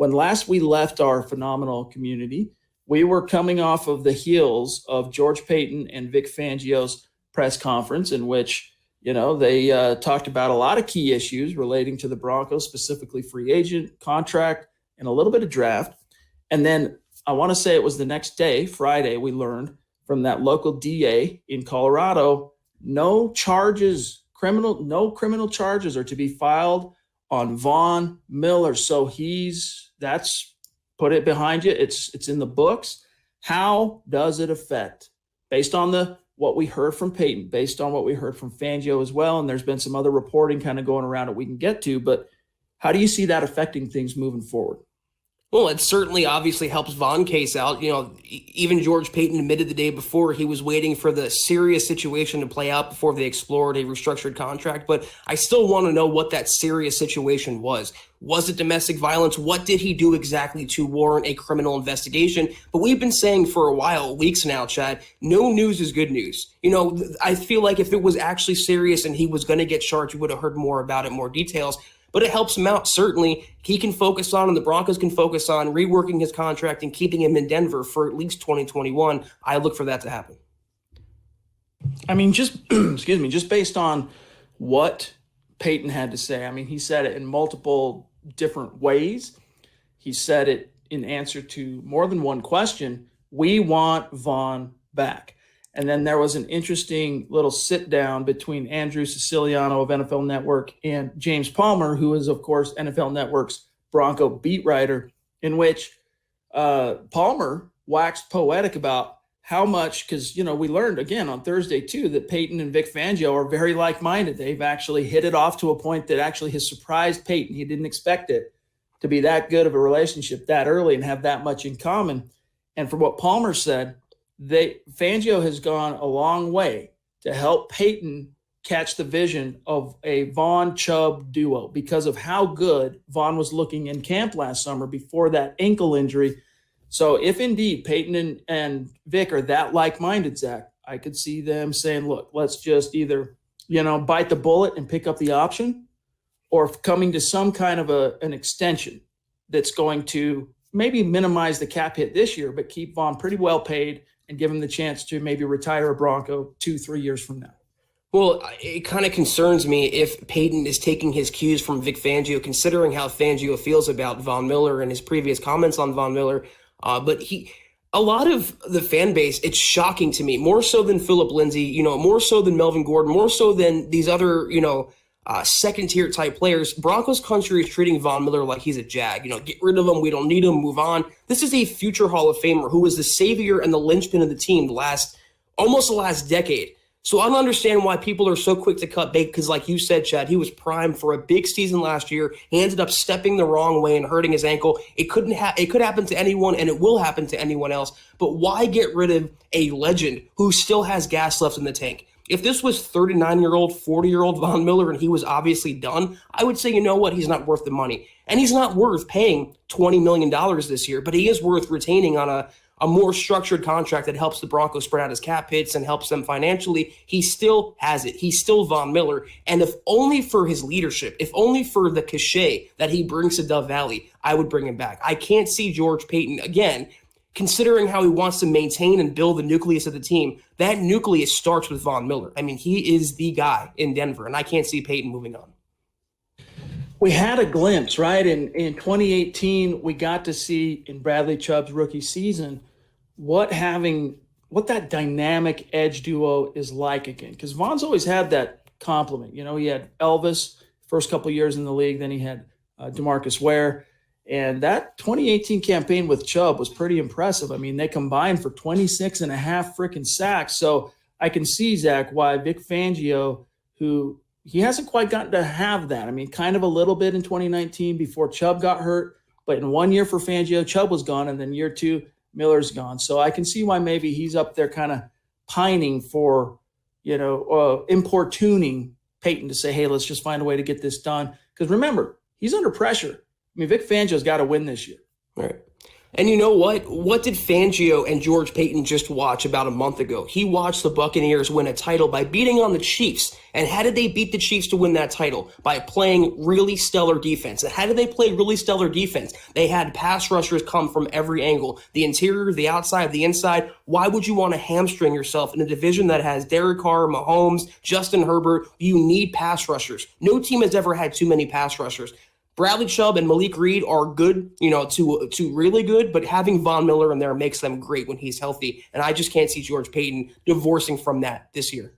when last we left our phenomenal community, we were coming off of the heels of George Paton and Vic Fangio's press conference in which, they talked about a lot of key issues relating to the Broncos, specifically free agent, contract, and a little bit of draft. And then I want to say it was the next day, Friday, we learned from that local DA in Colorado, no criminal charges are to be filed on Von Miller. So that's put it behind you. It's in the books. How does it affect, based on what we heard from Peyton, based on what we heard from Fangio as well, and there's been some other reporting kind of going around that we can get to, but how do you see that affecting things moving forward? Well, it certainly obviously helps Von case out. Even George Paton admitted the day before he was waiting for the serious situation to play out before they explored a restructured contract. But I still want to know what that serious situation was. Was it domestic violence? What did he do exactly to warrant a criminal investigation? But we've been saying for a while, weeks now, Chad, no news is good news. I feel like if it was actually serious and he was going to get charged, we would have heard more about it, more details. But it helps him out. Certainly, he can focus on, and the Broncos can focus on reworking his contract and keeping him in Denver for at least 2021. I look for that to happen. I mean, just based on what Peyton had to say. I mean, he said it in multiple different ways. He said it in answer to more than one question. We want Von back. And then there was an interesting little sit down between Andrew Siciliano of NFL Network and James Palmer, who is, of course, NFL Network's Bronco beat writer, in which Palmer waxed poetic about how much, because, we learned again on Thursday, too, that Peyton and Vic Fangio are very like-minded. They've actually hit it off to a point that actually has surprised Peyton. He didn't expect it to be that good of a relationship that early and have that much in common. And from what Palmer said, Fangio has gone a long way to help Peyton catch the vision of a Von Chubb duo because of how good Von was looking in camp last summer before that ankle injury. So if indeed Peyton and Vic are that like-minded, Zach, I could see them saying, look, let's just either, bite the bullet and pick up the option, or coming to some kind of an extension that's going to maybe minimize the cap hit this year, but keep Von pretty well paid and give him the chance to maybe retire a Bronco 2-3 years from now. Well, it kind of concerns me if Peyton is taking his cues from Vic Fangio, considering how Fangio feels about Von Miller and his previous comments on Von Miller. But a lot of the fan base, it's shocking to me, more so than Phillip Lindsay, more so than Melvin Gordon, more so than these other, second-tier type players. Broncos country is treating Von Miller like he's a jag. Get rid of him. We don't need him. Move on. This is a future Hall of Famer who was the savior and the linchpin of the team almost the last decade. So I don't understand why people are so quick to cut bait because, like you said, Chad, he was primed for a big season last year. He ended up stepping the wrong way and hurting his ankle. It could happen to anyone, and it will happen to anyone else. But why get rid of a legend who still has gas left in the tank? If this was 39-year-old, 40-year-old Von Miller and he was obviously done, I would say, you know what, he's not worth the money. And he's not worth paying $20 million this year, but he is worth retaining on a more structured contract that helps the Broncos spread out his cap hits and helps them financially. He still has it. He's still Von Miller. And if only for his leadership, if only for the cachet that he brings to Dove Valley, I would bring him back. I can't see George Paton, again, considering how he wants to maintain and build the nucleus of the team. That nucleus starts with Von Miller. I mean, he is the guy in Denver, and I can't see Paton moving on. We had a glimpse, right? In 2018, we got to see in Bradley Chubb's rookie season what that dynamic edge duo is like again. Because Von's always had that compliment. He had Elvis first couple of years in the league, then he had DeMarcus Ware. And that 2018 campaign with Chubb was pretty impressive. I mean, they combined for 26 and a half freaking sacks. So I can see, Zach, why Vic Fangio, who he hasn't quite gotten to have that. I mean, kind of a little bit in 2019 before Chubb got hurt. But in 1 year for Fangio, Chubb was gone. And then year two, Miller's gone. So I can see why maybe he's up there kind of pining for, importuning Peyton to say, hey, let's just find a way to get this done. Because remember, he's under pressure. I mean, Vic Fangio's got to win this year. All right. And you know what? What did Fangio and George Paton just watch about a month ago? He watched the Buccaneers win a title by beating on the Chiefs. And how did they beat the Chiefs to win that title? By playing really stellar defense. And how did they play really stellar defense? They had pass rushers come from every angle. The interior, the outside, the inside. Why would you want to hamstring yourself in a division that has Derek Carr, Mahomes, Justin Herbert? You need pass rushers. No team has ever had too many pass rushers. Bradley Chubb and Malik Reed are good, to really good, but having Von Miller in there makes them great when he's healthy. And I just can't see George Paton divorcing from that this year.